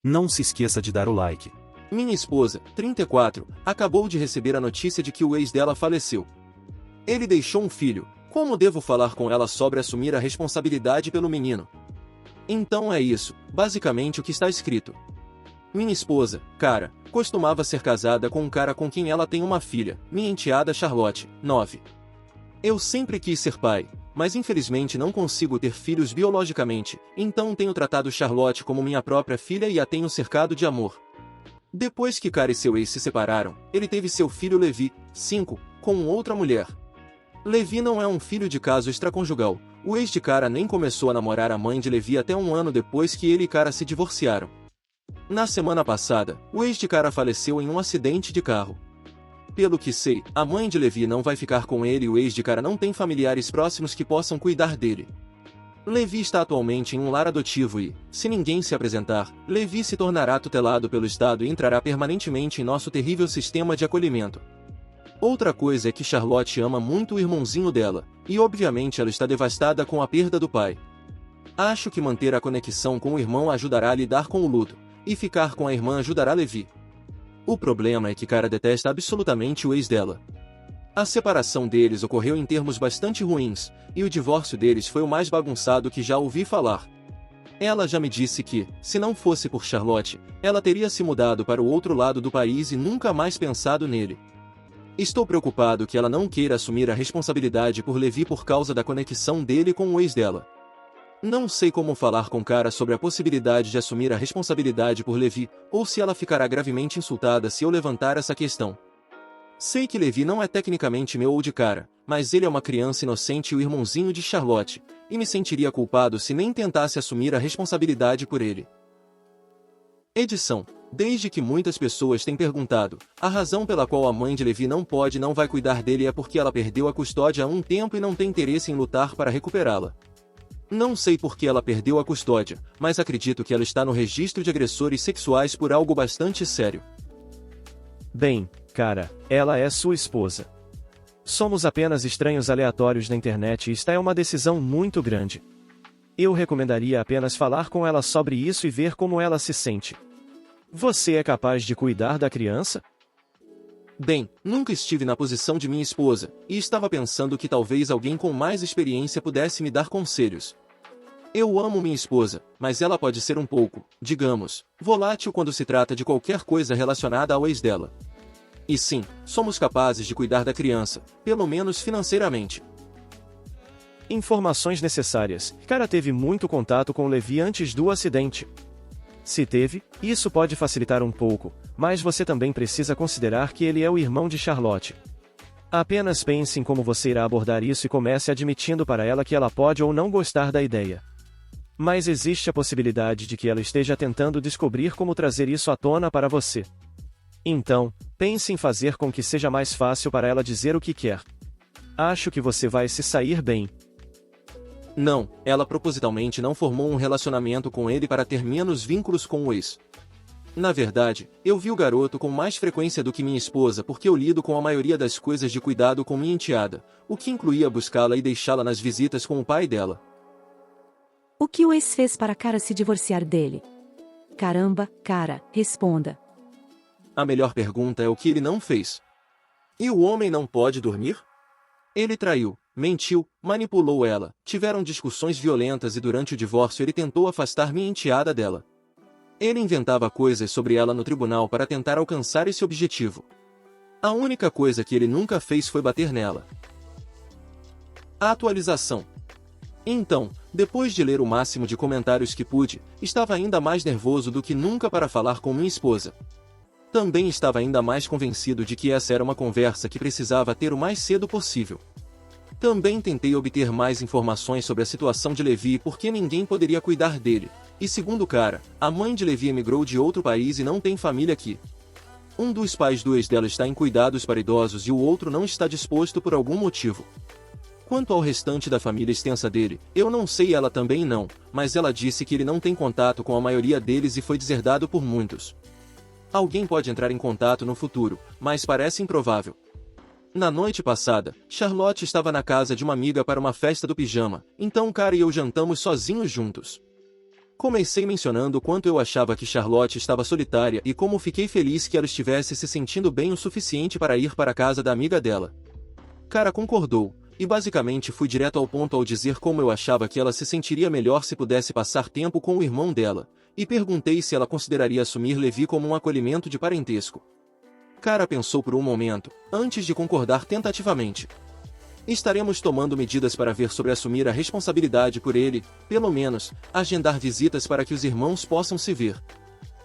Não se esqueça de dar o like. Minha esposa, 34, acabou de receber a notícia de que o ex dela faleceu. Ele deixou um filho. Como devo falar com ela sobre assumir a responsabilidade pelo menino? Então é isso, basicamente o que está escrito. Minha esposa, cara, costumava ser casada com um cara com quem ela tem uma filha, minha enteada Charlotte, 9. Eu sempre quis ser pai, mas infelizmente não consigo ter filhos biologicamente, então tenho tratado Charlotte como minha própria filha e a tenho cercado de amor. Depois que Cara e seu ex se separaram, ele teve seu filho Levi, 5, com outra mulher. Levi não é um filho de caso extraconjugal. O ex de Cara nem começou a namorar a mãe de Levi até um ano depois que ele e Cara se divorciaram. Na semana passada, o ex de Cara faleceu em um acidente de carro. Pelo que sei, a mãe de Levi não vai ficar com ele e o ex de Cara não tem familiares próximos que possam cuidar dele. Levi está atualmente em um lar adotivo e, se ninguém se apresentar, Levi se tornará tutelado pelo Estado e entrará permanentemente em nosso terrível sistema de acolhimento. Outra coisa é que Charlotte ama muito o irmãozinho dela, e obviamente ela está devastada com a perda do pai. Acho que manter a conexão com o irmão ajudará a lidar com o luto, e ficar com a irmã ajudará Levi. O problema é que Cara detesta absolutamente o ex dela. A separação deles ocorreu em termos bastante ruins, e o divórcio deles foi o mais bagunçado que já ouvi falar. Ela já me disse que, se não fosse por Charlotte, ela teria se mudado para o outro lado do país e nunca mais pensado nele. Estou preocupado que ela não queira assumir a responsabilidade por Levi por causa da conexão dele com o ex dela. Não sei como falar com Cara sobre a possibilidade de assumir a responsabilidade por Levi, ou se ela ficará gravemente insultada se eu levantar essa questão. Sei que Levi não é tecnicamente meu ou de Cara, mas ele é uma criança inocente e o irmãozinho de Charlotte, e me sentiria culpado se nem tentasse assumir a responsabilidade por ele. Edição. Desde que muitas pessoas têm perguntado, a razão pela qual a mãe de Levi não vai cuidar dele é porque ela perdeu a custódia há um tempo e não tem interesse em lutar para recuperá-la. Não sei por que ela perdeu a custódia, mas acredito que ela está no registro de agressores sexuais por algo bastante sério. Bem, Cara, ela é sua esposa. Somos apenas estranhos aleatórios na internet e esta é uma decisão muito grande. Eu recomendaria apenas falar com ela sobre isso e ver como ela se sente. Você é capaz de cuidar da criança? Bem, nunca estive na posição de minha esposa, e estava pensando que talvez alguém com mais experiência pudesse me dar conselhos. Eu amo minha esposa, mas ela pode ser um pouco, digamos, volátil quando se trata de qualquer coisa relacionada ao ex dela. E sim, somos capazes de cuidar da criança, pelo menos financeiramente. Informações necessárias. Cara teve muito contato com Levi antes do acidente. Se teve, isso pode facilitar um pouco, mas você também precisa considerar que ele é o irmão de Charlotte. Apenas pense em como você irá abordar isso e comece admitindo para ela que ela pode ou não gostar da ideia. Mas existe a possibilidade de que ela esteja tentando descobrir como trazer isso à tona para você. Então, pense em fazer com que seja mais fácil para ela dizer o que quer. Acho que você vai se sair bem. Não, ela propositalmente não formou um relacionamento com ele para ter menos vínculos com o ex. Na verdade, eu vi o garoto com mais frequência do que minha esposa porque eu lido com a maioria das coisas de cuidado com minha enteada, o que incluía buscá-la e deixá-la nas visitas com o pai dela. O que o ex fez para Cara se divorciar dele? Caramba, Cara, responda. A melhor pergunta é o que ele não fez. E o homem não pode dormir? Ele traiu, mentiu, manipulou ela, tiveram discussões violentas e durante o divórcio ele tentou afastar minha enteada dela. Ele inventava coisas sobre ela no tribunal para tentar alcançar esse objetivo. A única coisa que ele nunca fez foi bater nela. A atualização. Então, depois de ler o máximo de comentários que pude, estava ainda mais nervoso do que nunca para falar com minha esposa. Também estava ainda mais convencido de que essa era uma conversa que precisava ter o mais cedo possível. Também tentei obter mais informações sobre a situação de Levi e por que ninguém poderia cuidar dele. E segundo Cara, a mãe de Levi emigrou de outro país e não tem família aqui. Um dos pais do ex dela está em cuidados para idosos e o outro não está disposto por algum motivo. Quanto ao restante da família extensa dele, eu não sei e ela também não, mas ela disse que ele não tem contato com a maioria deles e foi deserdado por muitos. Alguém pode entrar em contato no futuro, mas parece improvável. Na noite passada, Charlotte estava na casa de uma amiga para uma festa do pijama, então Cara e eu jantamos sozinhos juntos. Comecei mencionando o quanto eu achava que Charlotte estava solitária e como fiquei feliz que ela estivesse se sentindo bem o suficiente para ir para a casa da amiga dela. Cara concordou, e basicamente fui direto ao ponto ao dizer como eu achava que ela se sentiria melhor se pudesse passar tempo com o irmão dela, e perguntei se ela consideraria assumir Levi como um acolhimento de parentesco. Cara pensou por um momento, antes de concordar tentativamente. Estaremos tomando medidas para ver sobre assumir a responsabilidade por ele, pelo menos, agendar visitas para que os irmãos possam se ver.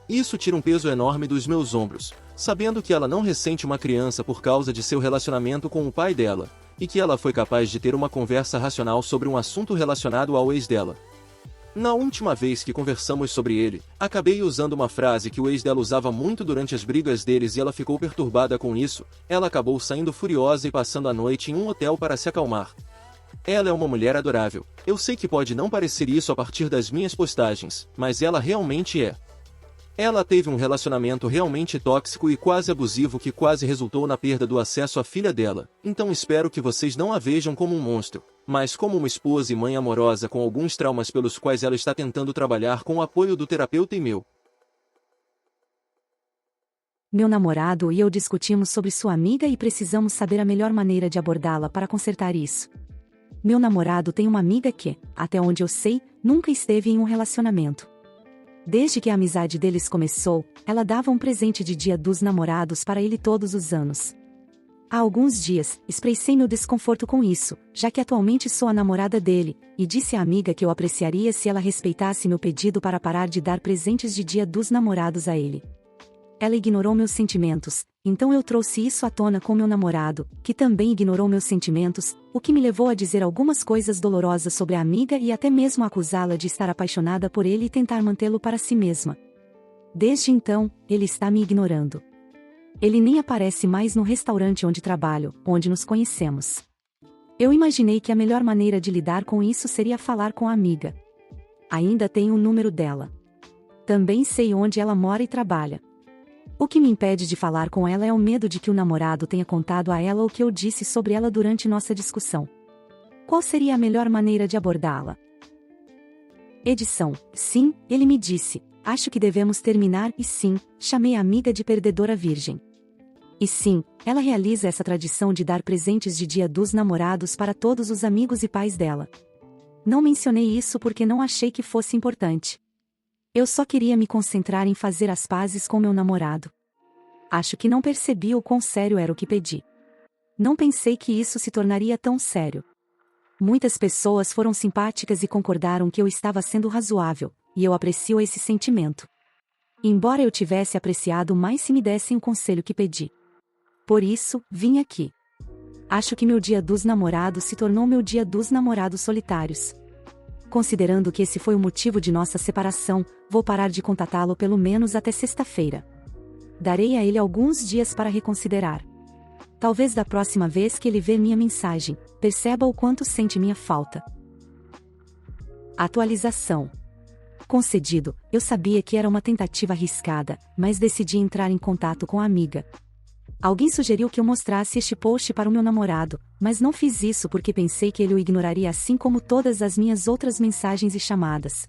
Isso tira um peso enorme dos meus ombros, sabendo que ela não ressente uma criança por causa de seu relacionamento com o pai dela, e que ela foi capaz de ter uma conversa racional sobre um assunto relacionado ao ex dela. Na última vez que conversamos sobre ele, acabei usando uma frase que o ex dela usava muito durante as brigas deles e ela ficou perturbada com isso. Ela acabou saindo furiosa e passando a noite em um hotel para se acalmar. Ela é uma mulher adorável. Eu sei que pode não parecer isso a partir das minhas postagens, mas ela realmente é. Ela teve um relacionamento realmente tóxico e quase abusivo que quase resultou na perda do acesso à filha dela, então espero que vocês não a vejam como um monstro, mas como uma esposa e mãe amorosa com alguns traumas pelos quais ela está tentando trabalhar com o apoio do terapeuta e meu. Meu namorado e eu discutimos sobre sua amiga e precisamos saber a melhor maneira de abordá-la para consertar isso. Meu namorado tem uma amiga que, até onde eu sei, nunca esteve em um relacionamento. Desde que a amizade deles começou, ela dava um presente de Dia dos Namorados para ele todos os anos. Há alguns dias, expressei meu desconforto com isso, já que atualmente sou a namorada dele, e disse à amiga que eu apreciaria se ela respeitasse meu pedido para parar de dar presentes de Dia dos Namorados a ele. Ela ignorou meus sentimentos, então eu trouxe isso à tona com meu namorado, que também ignorou meus sentimentos, o que me levou a dizer algumas coisas dolorosas sobre a amiga e até mesmo acusá-la de estar apaixonada por ele e tentar mantê-lo para si mesma. Desde então, ele está me ignorando. Ele nem aparece mais no restaurante onde trabalho, onde nos conhecemos. Eu imaginei que a melhor maneira de lidar com isso seria falar com a amiga. Ainda tenho o número dela. Também sei onde ela mora e trabalha. O que me impede de falar com ela é o medo de que o namorado tenha contado a ela o que eu disse sobre ela durante nossa discussão. Qual seria a melhor maneira de abordá-la? Edição: sim, ele me disse, acho que devemos terminar e sim, chamei a amiga de perdedora virgem. E sim, ela realiza essa tradição de dar presentes de Dia dos Namorados para todos os amigos e pais dela. Não mencionei isso porque não achei que fosse importante. Eu só queria me concentrar em fazer as pazes com meu namorado. Acho que não percebi o quão sério era o que pedi. Não pensei que isso se tornaria tão sério. Muitas pessoas foram simpáticas e concordaram que eu estava sendo razoável, e eu aprecio esse sentimento. Embora eu tivesse apreciado mais se me dessem o conselho que pedi. Por isso, vim aqui. Acho que meu Dia dos Namorados se tornou meu Dia dos Namorados solitários. Considerando que esse foi o motivo de nossa separação, vou parar de contatá-lo pelo menos até sexta-feira. Darei a ele alguns dias para reconsiderar. Talvez da próxima vez que ele ver minha mensagem, perceba o quanto sente minha falta. Atualização. Concedido, eu sabia que era uma tentativa arriscada, mas decidi entrar em contato com a amiga. Alguém sugeriu que eu mostrasse este post para o meu namorado, mas não fiz isso porque pensei que ele o ignoraria assim como todas as minhas outras mensagens e chamadas.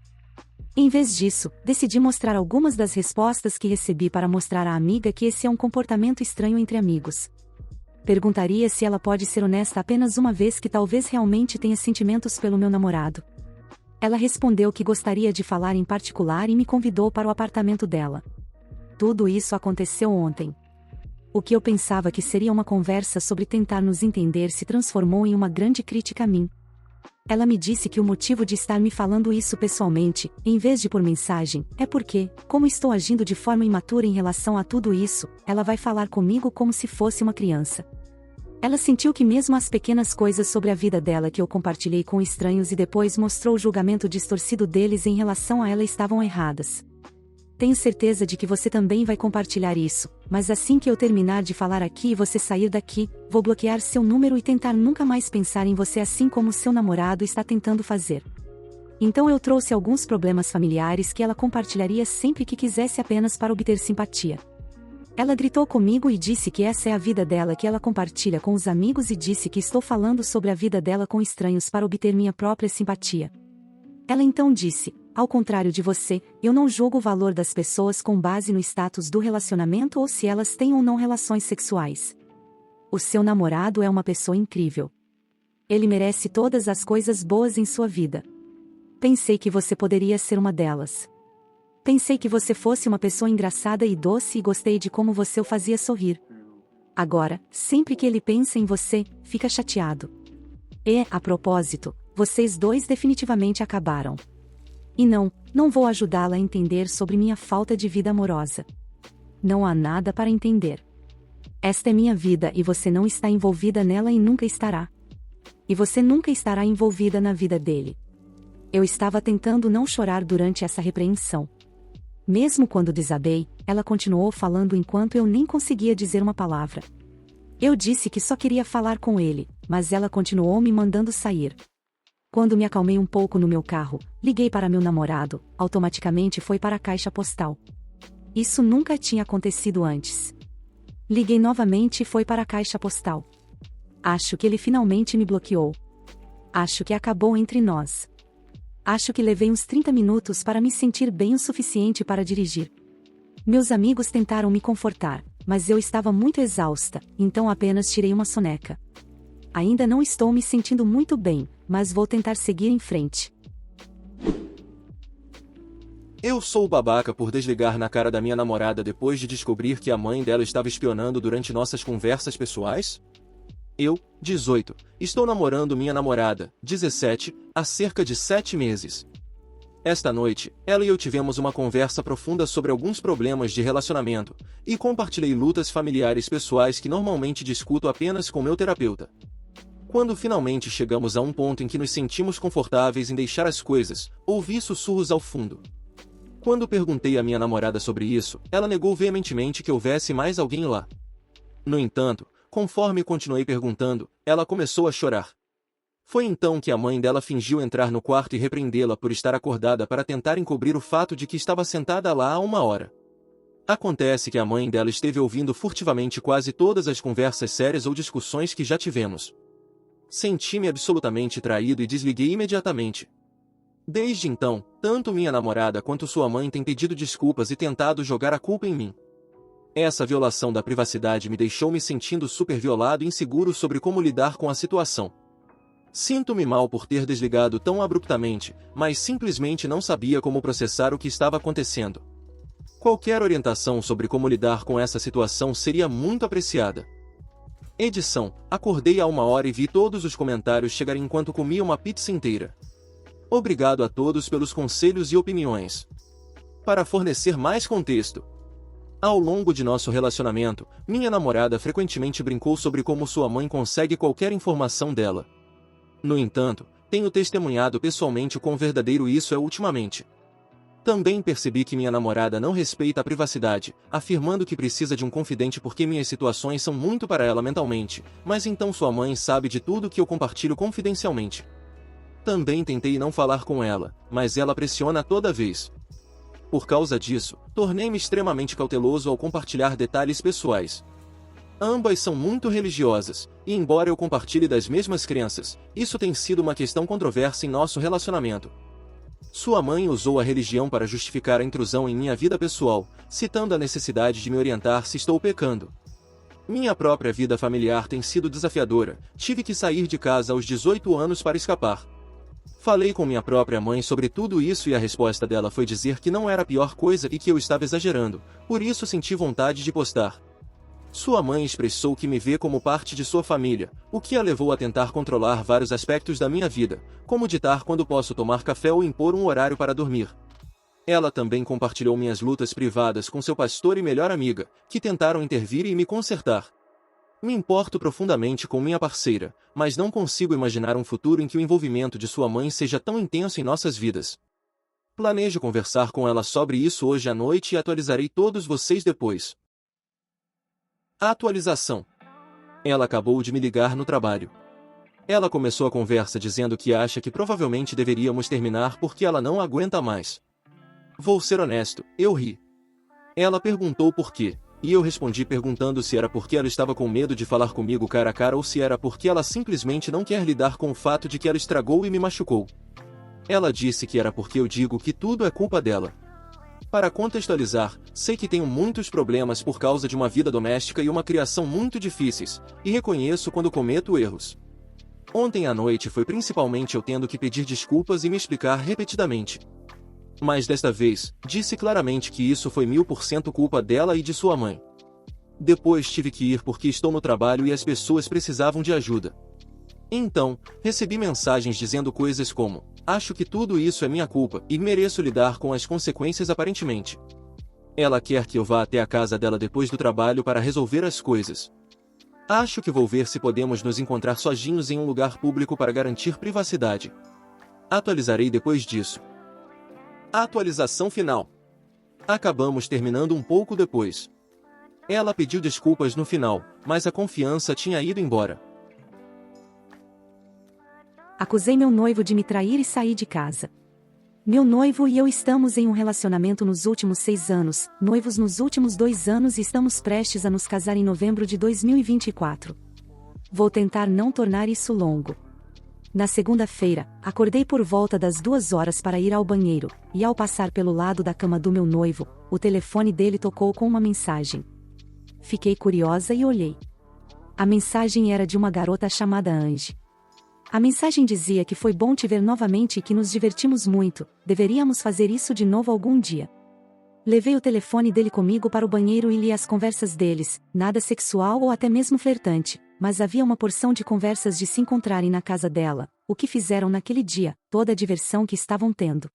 Em vez disso, decidi mostrar algumas das respostas que recebi para mostrar à amiga que esse é um comportamento estranho entre amigos. Perguntaria se ela pode ser honesta apenas uma vez que talvez realmente tenha sentimentos pelo meu namorado. Ela respondeu que gostaria de falar em particular e me convidou para o apartamento dela. Tudo isso aconteceu ontem. O que eu pensava que seria uma conversa sobre tentar nos entender se transformou em uma grande crítica a mim. Ela me disse que o motivo de estar me falando isso pessoalmente, em vez de por mensagem, é porque, como estou agindo de forma imatura em relação a tudo isso, ela vai falar comigo como se fosse uma criança. Ela sentiu que mesmo as pequenas coisas sobre a vida dela que eu compartilhei com estranhos e depois mostrou o julgamento distorcido deles em relação a ela estavam erradas. Tenho certeza de que você também vai compartilhar isso, mas assim que eu terminar de falar aqui e você sair daqui, vou bloquear seu número e tentar nunca mais pensar em você assim como seu namorado está tentando fazer. Então eu trouxe alguns problemas familiares que ela compartilharia sempre que quisesse apenas para obter simpatia. Ela gritou comigo e disse que essa é a vida dela que ela compartilha com os amigos e disse que estou falando sobre a vida dela com estranhos para obter minha própria simpatia. Ela então disse, Ao contrário de você, eu não julgo o valor das pessoas com base no status do relacionamento ou se elas têm ou não relações sexuais. O seu namorado é uma pessoa incrível. Ele merece todas as coisas boas em sua vida. Pensei que você poderia ser uma delas. Pensei que você fosse uma pessoa engraçada e doce e gostei de como você o fazia sorrir. Agora, sempre que ele pensa em você, fica chateado. E, a propósito, vocês dois definitivamente acabaram. E não vou ajudá-la a entender sobre minha falta de vida amorosa. Não há nada para entender. Esta é minha vida e você não está envolvida nela e nunca estará. E você nunca estará envolvida na vida dele. Eu estava tentando não chorar durante essa repreensão. Mesmo quando desabei, ela continuou falando enquanto eu nem conseguia dizer uma palavra. Eu disse que só queria falar com ele, mas ela continuou me mandando sair. Quando me acalmei um pouco no meu carro, liguei para meu namorado, automaticamente foi para a caixa postal. Isso nunca tinha acontecido antes. Liguei novamente e foi para a caixa postal. Acho que ele finalmente me bloqueou. Acho que acabou entre nós. Acho que levei uns 30 minutos para me sentir bem o suficiente para dirigir. Meus amigos tentaram me confortar, mas eu estava muito exausta, então apenas tirei uma soneca. Ainda não estou me sentindo muito bem, mas vou tentar seguir em frente. Eu sou o babaca por desligar na cara da minha namorada depois de descobrir que a mãe dela estava espionando durante nossas conversas pessoais? Eu, 18, estou namorando minha namorada, 17, há cerca de 7 meses. Esta noite, ela e eu tivemos uma conversa profunda sobre alguns problemas de relacionamento, e compartilhei lutas familiares pessoais que normalmente discuto apenas com meu terapeuta. Quando finalmente chegamos a um ponto em que nos sentimos confortáveis em deixar as coisas, ouvi sussurros ao fundo. Quando perguntei à minha namorada sobre isso, ela negou veementemente que houvesse mais alguém lá. No entanto, conforme continuei perguntando, ela começou a chorar. Foi então que a mãe dela fingiu entrar no quarto e repreendê-la por estar acordada para tentar encobrir o fato de que estava sentada lá há 1 hora. Acontece que a mãe dela esteve ouvindo furtivamente quase todas as conversas sérias ou discussões que já tivemos. Senti-me absolutamente traído e desliguei imediatamente. Desde então, tanto minha namorada quanto sua mãe têm pedido desculpas e tentado jogar a culpa em mim. Essa violação da privacidade me deixou me sentindo super violado e inseguro sobre como lidar com a situação. Sinto-me mal por ter desligado tão abruptamente, mas simplesmente não sabia como processar o que estava acontecendo. Qualquer orientação sobre como lidar com essa situação seria muito apreciada. Edição: acordei há 1 hora e vi todos os comentários chegar enquanto comia uma pizza inteira. Obrigado a todos pelos conselhos e opiniões. Para fornecer mais contexto, ao longo de nosso relacionamento, minha namorada frequentemente brincou sobre como sua mãe consegue qualquer informação dela. No entanto, tenho testemunhado pessoalmente o quão verdadeiro isso é ultimamente. Também percebi que minha namorada não respeita a privacidade, afirmando que precisa de um confidente porque minhas situações são muito para ela mentalmente, mas então sua mãe sabe de tudo que eu compartilho confidencialmente. Também tentei não falar com ela, mas ela pressiona toda vez. Por causa disso, tornei-me extremamente cauteloso ao compartilhar detalhes pessoais. Ambas são muito religiosas, e embora eu compartilhe das mesmas crenças, isso tem sido uma questão controversa em nosso relacionamento. Sua mãe usou a religião para justificar a intrusão em minha vida pessoal, citando a necessidade de me orientar se estou pecando. Minha própria vida familiar tem sido desafiadora, tive que sair de casa aos 18 anos para escapar. Falei com minha própria mãe sobre tudo isso e a resposta dela foi dizer que não era a pior coisa e que eu estava exagerando, por isso senti vontade de postar. Sua mãe expressou que me vê como parte de sua família, o que a levou a tentar controlar vários aspectos da minha vida, como ditar quando posso tomar café ou impor um horário para dormir. Ela também compartilhou minhas lutas privadas com seu pastor e melhor amiga, que tentaram intervir e me consertar. Me importo profundamente com minha parceira, mas não consigo imaginar um futuro em que o envolvimento de sua mãe seja tão intenso em nossas vidas. Planejo conversar com ela sobre isso hoje à noite e atualizarei todos vocês depois. Atualização. Ela acabou de me ligar no trabalho. Ela começou a conversa dizendo que acha que provavelmente deveríamos terminar porque ela não aguenta mais. Vou ser honesto, eu ri. Ela perguntou por quê, e eu respondi perguntando se era porque ela estava com medo de falar comigo cara a cara ou se era porque ela simplesmente não quer lidar com o fato de que ela estragou e me machucou. Ela disse que era porque eu digo que tudo é culpa dela. Para contextualizar, sei que tenho muitos problemas por causa de uma vida doméstica e uma criação muito difíceis, e reconheço quando cometo erros. Ontem à noite foi principalmente eu tendo que pedir desculpas e me explicar repetidamente. Mas desta vez, disse claramente que isso foi 1000% culpa dela e de sua mãe. Depois tive que ir porque estou no trabalho e as pessoas precisavam de ajuda. Então, recebi mensagens dizendo coisas como: acho que tudo isso é minha culpa e mereço lidar com as consequências aparentemente. Ela quer que eu vá até a casa dela depois do trabalho para resolver as coisas. Acho que vou ver se podemos nos encontrar sozinhos em um lugar público para garantir privacidade. Atualizarei depois disso. Atualização final. Acabamos terminando um pouco depois. Ela pediu desculpas no final, mas a confiança tinha ido embora. Acusei meu noivo de me trair e saí de casa. Meu noivo e eu estamos em um relacionamento nos últimos 6 anos, noivos nos últimos 2 anos e estamos prestes a nos casar em novembro de 2024. Vou tentar não tornar isso longo. Na segunda-feira, acordei por volta das 2 horas para ir ao banheiro, e ao passar pelo lado da cama do meu noivo, o telefone dele tocou com uma mensagem. Fiquei curiosa e olhei. A mensagem era de uma garota chamada Ange. A mensagem dizia que foi bom te ver novamente e que nos divertimos muito, deveríamos fazer isso de novo algum dia. Levei o telefone dele comigo para o banheiro e li as conversas deles, nada sexual ou até mesmo flertante, mas havia uma porção de conversas de se encontrarem na casa dela, o que fizeram naquele dia, toda a diversão que estavam tendo.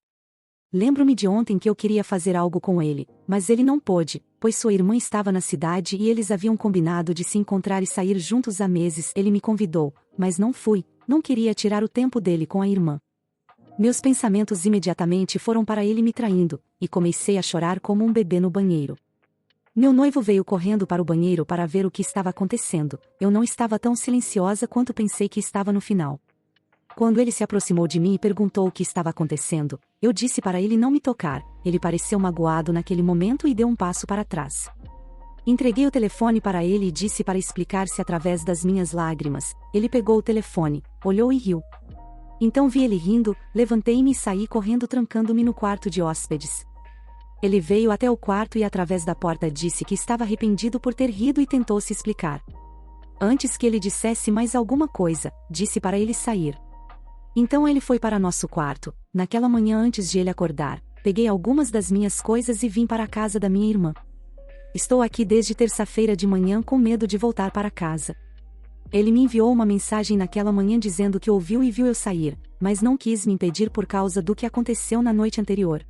Lembro-me de ontem que eu queria fazer algo com ele, mas ele não pôde, pois sua irmã estava na cidade e eles haviam combinado de se encontrar e sair juntos há meses. Ele me convidou, mas não fui, não queria tirar o tempo dele com a irmã. Meus pensamentos imediatamente foram para ele me traindo, e comecei a chorar como um bebê no banheiro. Meu noivo veio correndo para o banheiro para ver o que estava acontecendo. Eu não estava tão silenciosa quanto pensei que estava no final. Quando ele se aproximou de mim e perguntou o que estava acontecendo, eu disse para ele não me tocar. Ele pareceu magoado naquele momento e deu um passo para trás. Entreguei o telefone para ele e disse para explicar-se através das minhas lágrimas. Ele pegou o telefone, olhou e riu. Então vi ele rindo, levantei-me e saí correndo trancando-me no quarto de hóspedes. Ele veio até o quarto e através da porta disse que estava arrependido por ter rido e tentou se explicar. Antes que ele dissesse mais alguma coisa, disse para ele sair. Então ele foi para nosso quarto. Naquela manhã antes de ele acordar, peguei algumas das minhas coisas e vim para a casa da minha irmã. Estou aqui desde terça-feira de manhã com medo de voltar para casa. Ele me enviou uma mensagem naquela manhã dizendo que ouviu e viu eu sair, mas não quis me impedir por causa do que aconteceu na noite anterior.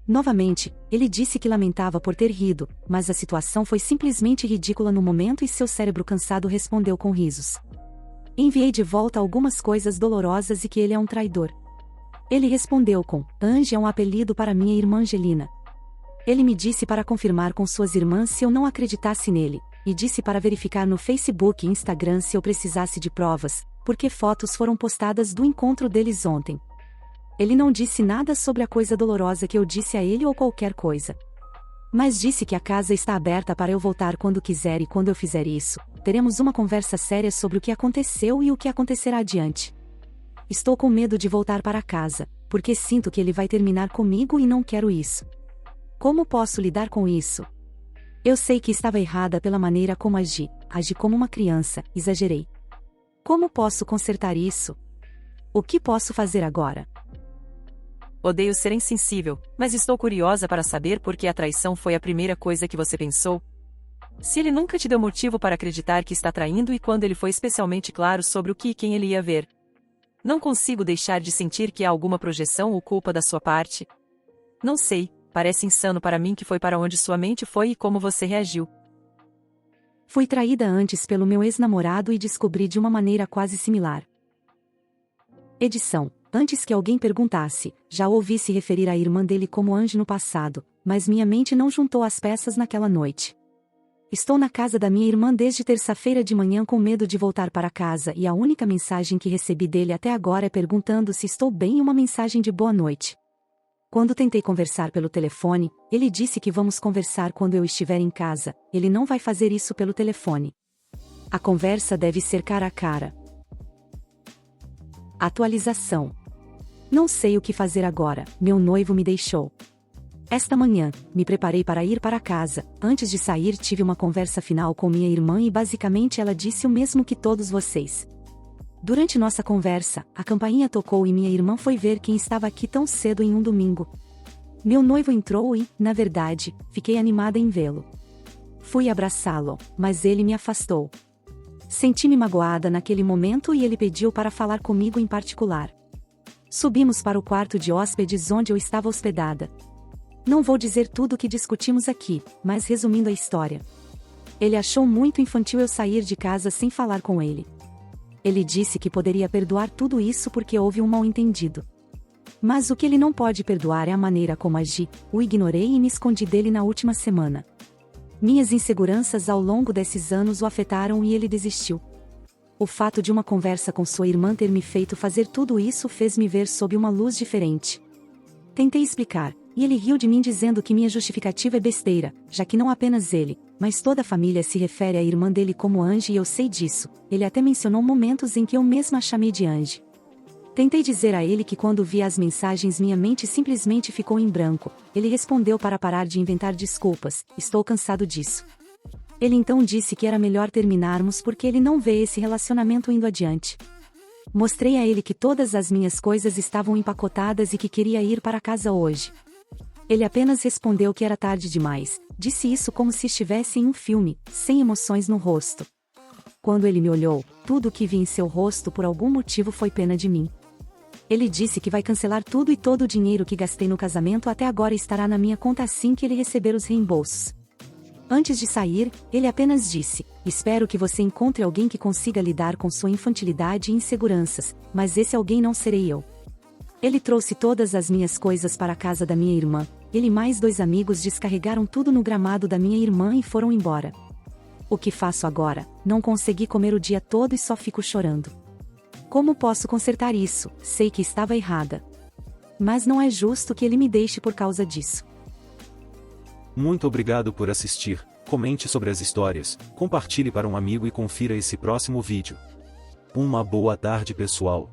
Novamente, ele disse que lamentava por ter rido, mas a situação foi simplesmente ridícula no momento e seu cérebro cansado respondeu com risos. Enviei de volta algumas coisas dolorosas e que ele é um traidor. Ele respondeu com: Ange é um apelido para minha irmã Angelina. Ele me disse para confirmar com suas irmãs se eu não acreditasse nele, e disse para verificar no Facebook e Instagram se eu precisasse de provas, porque fotos foram postadas do encontro deles ontem. Ele não disse nada sobre a coisa dolorosa que eu disse a ele ou qualquer coisa. Mas disse que a casa está aberta para eu voltar quando quiser e quando eu fizer isso, teremos uma conversa séria sobre o que aconteceu e o que acontecerá adiante. Estou com medo de voltar para casa, porque sinto que ele vai terminar comigo e não quero isso. Como posso lidar com isso? Eu sei que estava errada pela maneira como agi como uma criança, exagerei. Como posso consertar isso? O que posso fazer agora? Odeio ser insensível, mas estou curiosa para saber por que a traição foi a primeira coisa que você pensou. Se ele nunca te deu motivo para acreditar que está traindo e quando ele foi especialmente claro sobre o que e quem ele ia ver. Não consigo deixar de sentir que há alguma projeção ou culpa da sua parte. Não sei, parece insano para mim que foi para onde sua mente foi e como você reagiu. Fui traída antes pelo meu ex-namorado e descobri de uma maneira quase similar. Edição. Antes que alguém perguntasse, já ouvi se referir à irmã dele como Ange no passado, mas minha mente não juntou as peças naquela noite. Estou na casa da minha irmã desde terça-feira de manhã com medo de voltar para casa e a única mensagem que recebi dele até agora é perguntando se estou bem e uma mensagem de boa noite. Quando tentei conversar pelo telefone, ele disse que vamos conversar quando eu estiver em casa. Ele não vai fazer isso pelo telefone. A conversa deve ser cara a cara. Atualização. Não sei o que fazer agora, meu noivo me deixou. Esta manhã, me preparei para ir para casa. Antes de sair, tive uma conversa final com minha irmã e basicamente ela disse o mesmo que todos vocês. Durante nossa conversa, a campainha tocou e minha irmã foi ver quem estava aqui tão cedo em um domingo. Meu noivo entrou e, na verdade, fiquei animada em vê-lo. Fui abraçá-lo, mas ele me afastou. Senti-me magoada naquele momento e ele pediu para falar comigo em particular. Subimos para o quarto de hóspedes onde eu estava hospedada. Não vou dizer tudo o que discutimos aqui, mas resumindo a história. Ele achou muito infantil eu sair de casa sem falar com ele. Ele disse que poderia perdoar tudo isso porque houve um mal-entendido. Mas o que ele não pode perdoar é a maneira como agi. O ignorei e me escondi dele na última semana. Minhas inseguranças ao longo desses anos o afetaram e ele desistiu. O fato de uma conversa com sua irmã ter me feito fazer tudo isso fez me ver sob uma luz diferente. Tentei explicar, e ele riu de mim dizendo que minha justificativa é besteira, já que não apenas ele, mas toda a família se refere à irmã dele como Angie e eu sei disso. Ele até mencionou momentos em que eu mesma a chamei de Angie. Tentei dizer a ele que quando vi as mensagens minha mente simplesmente ficou em branco. Ele respondeu para parar de inventar desculpas, estou cansado disso. Ele então disse que era melhor terminarmos porque ele não vê esse relacionamento indo adiante. Mostrei a ele que todas as minhas coisas estavam empacotadas e que queria ir para casa hoje. Ele apenas respondeu que era tarde demais, disse isso como se estivesse em um filme, sem emoções no rosto. Quando ele me olhou, tudo o que vi em seu rosto por algum motivo foi pena de mim. Ele disse que vai cancelar tudo e todo o dinheiro que gastei no casamento até agora estará na minha conta assim que ele receber os reembolsos. Antes de sair, ele apenas disse, espero que você encontre alguém que consiga lidar com sua infantilidade e inseguranças, mas esse alguém não serei eu. Ele trouxe todas as minhas coisas para a casa da minha irmã, ele e mais 2 amigos descarregaram tudo no gramado da minha irmã e foram embora. O que faço agora? Não consegui comer o dia todo e só fico chorando. Como posso consertar isso? Sei que estava errada. Mas não é justo que ele me deixe por causa disso. Muito obrigado por assistir, comente sobre as histórias, compartilhe para um amigo e confira esse próximo vídeo. Uma boa tarde pessoal.